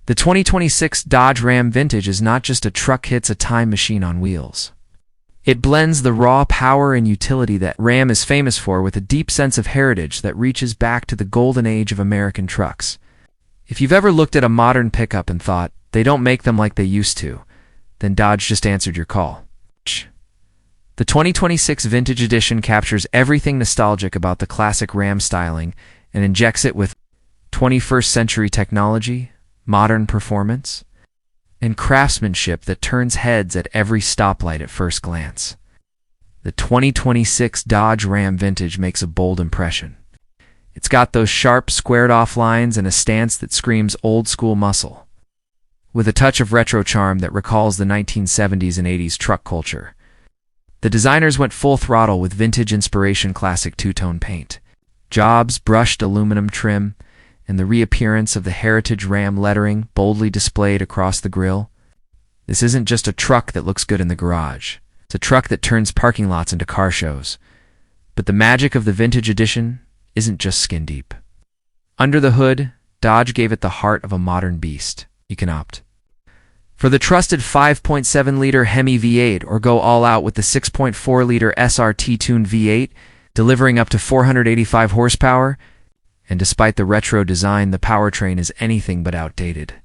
The 2026 Dodge Ram Vintage is not just a truck, it's a time machine on wheels. It blends the raw power and utility that Ram is famous for with a deep sense of heritage that reaches back to the golden age of American trucks. If you've ever looked at a modern pickup and thought, they don't make them like they used to, then Dodge just answered your call. The 2026 Vintage Edition captures everything nostalgic about the classic Ram styling and injects it with 21st century technology, modern performance, and craftsmanship that turns heads at every stoplight at first glance. The 2026 Dodge Ram Vintage makes a bold impression. It's got those sharp, squared-off lines and a stance that screams old-school muscle, with a touch of retro charm that recalls the 1970s and 80s truck culture. The designers went full throttle with vintage inspiration classic two-tone paint, Jobs brushed aluminum trim, and the reappearance of the heritage Ram lettering boldly displayed across the grille. This isn't just a truck that looks good in the garage. It's a truck that turns parking lots into car shows. But the magic of the Vintage Edition isn't just skin deep. Under the hood, Dodge gave it the heart of a modern beast. You can opt for the trusted 5.7-liter Hemi V8 or go all out with the 6.4-liter SRT-tuned V8, delivering up to 485 horsepower. And despite the retro design, the powertrain is anything but outdated.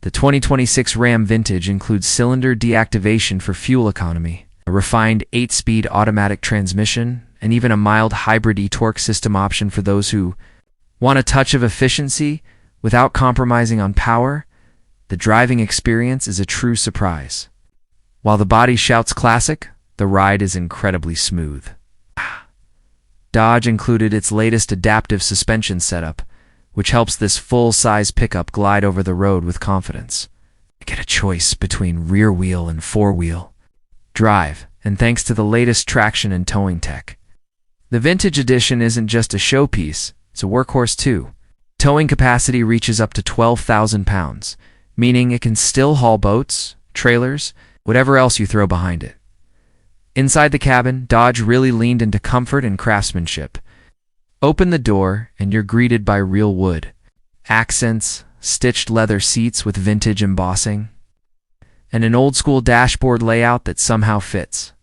The 2026 Ram Vintage includes cylinder deactivation for fuel economy, a refined 8-speed automatic transmission, and even a mild hybrid e-torque system option for those who want a touch of efficiency without compromising on power. The driving experience is a true surprise. While the body shouts classic, the ride is incredibly smooth. Dodge included its latest adaptive suspension setup, which helps this full-size pickup glide over the road with confidence. Get a choice between rear-wheel and four-wheel drive, and thanks to the latest traction and towing tech. The Vintage Edition isn't just a showpiece, it's a workhorse too. Towing capacity reaches up to 12,000 pounds, meaning it can still haul boats, trailers, whatever else you throw behind it. Inside the cabin, Dodge really leaned into comfort and craftsmanship. Open the door, and you're greeted by real wood, accents, stitched leather seats with vintage embossing, and an old-school dashboard layout that somehow fits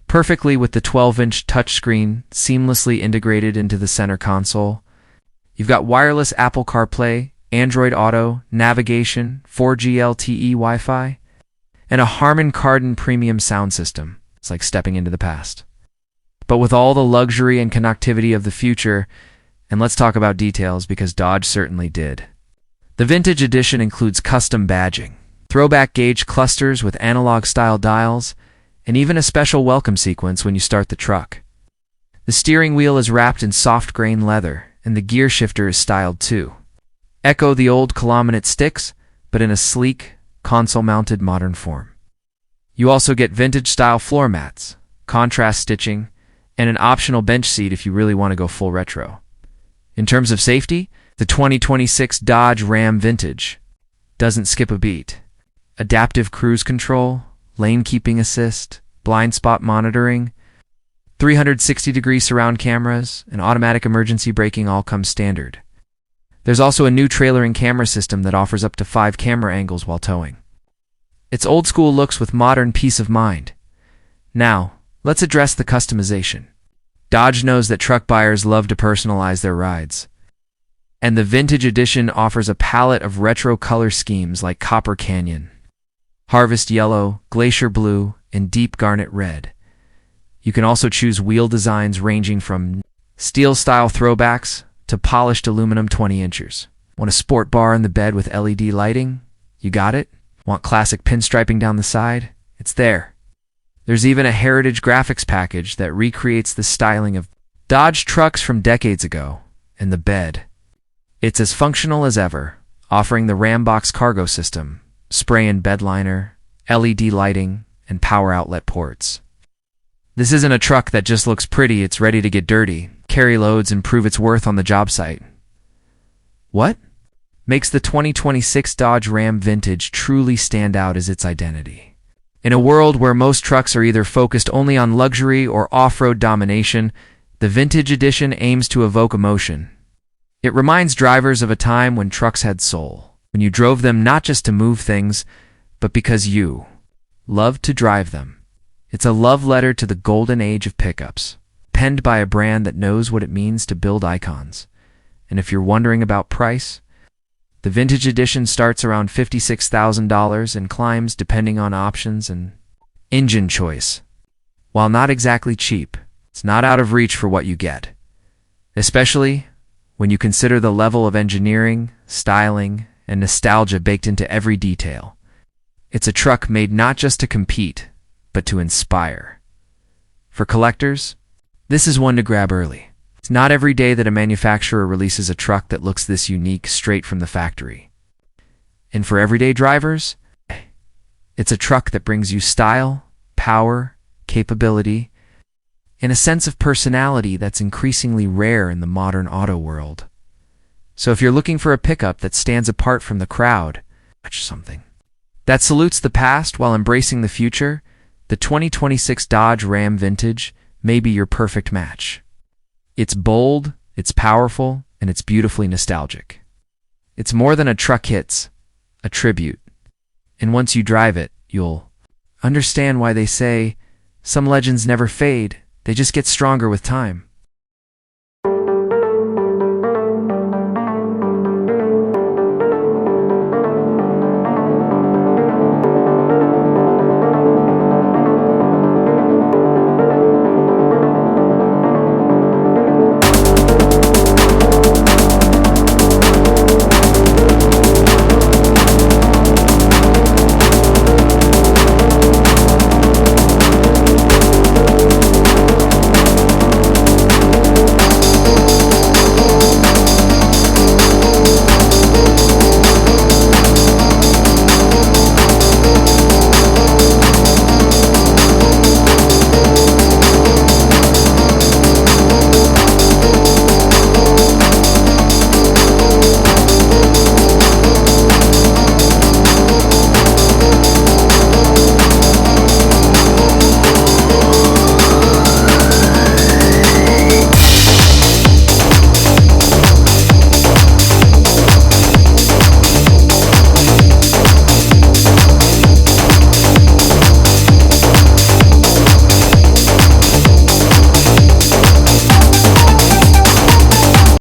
perfectly with the 12-inch touchscreen seamlessly integrated into the center console. You've got wireless Apple CarPlay, Android Auto, navigation, 4G LTE Wi-Fi, and a Harman Kardon premium sound system. It's like stepping into the past. But with all the luxury and connectivity of the future, and let's talk about details because Dodge certainly did. The Vintage Edition includes custom badging, throwback gauge clusters with analog-style dials, and even a special welcome sequence when you start the truck. The steering wheel is wrapped in soft-grain leather, and the gear shifter is styled too. Echo the old Colominate sticks, but in a sleek, console-mounted modern form. You also get vintage-style floor mats, contrast stitching, and an optional bench seat if you really want to go full retro. In terms of safety, the 2026 Dodge Ram Vintage doesn't skip a beat. Adaptive cruise control, lane keeping assist, blind spot monitoring, 360-degree surround cameras, and automatic emergency braking all come standard. There's also a new trailering camera system that offers up to 5 camera angles while towing. It's old school looks with modern peace of mind. Now, let's address the customization. Dodge knows that truck buyers love to personalize their rides. And the Vintage Edition offers a palette of retro color schemes like Copper Canyon, Harvest Yellow, Glacier Blue, and Deep Garnet Red. You can also choose wheel designs ranging from steel-style throwbacks to polished aluminum 20-inchers. Want a sport bar in the bed with LED lighting? You got it. Want classic pinstriping down the side? It's there. There's even a heritage graphics package that recreates the styling of Dodge trucks from decades ago, and the bed. It's as functional as ever, offering the Rambox cargo system, spray-in bed liner, LED lighting, and power outlet ports. This isn't a truck that just looks pretty, it's ready to get dirty, carry loads, and prove its worth on the job site. What makes the 2026 Dodge Ram Vintage truly stand out is its identity. In a world where most trucks are either focused only on luxury or off-road domination, the Vintage Edition aims to evoke emotion. It reminds drivers of a time when trucks had soul, when you drove them not just to move things, but because you loved to drive them. It's a love letter to the golden age of pickups, penned by a brand that knows what it means to build icons. And if you're wondering about price, the vintage edition starts around $56,000 and climbs depending on options and engine choice. While not exactly cheap, it's not out of reach for what you get, especially when you consider the level of engineering, styling, and nostalgia baked into every detail. It's a truck made not just to compete, but to inspire. For collectors, this is one to grab early. It's not every day that a manufacturer releases a truck that looks this unique straight from the factory. And for everyday drivers, it's a truck that brings you style, power, capability, and a sense of personality that's increasingly rare in the modern auto world. So if you're looking for a pickup that stands apart from the crowd, watch something that salutes the past while embracing the future, the 2026 Dodge Ram Vintage may be your perfect match. It's bold, it's powerful, and it's beautifully nostalgic. It's more than a truck, it's a tribute. And once you drive it, you'll understand why they say some legends never fade, they just get stronger with time.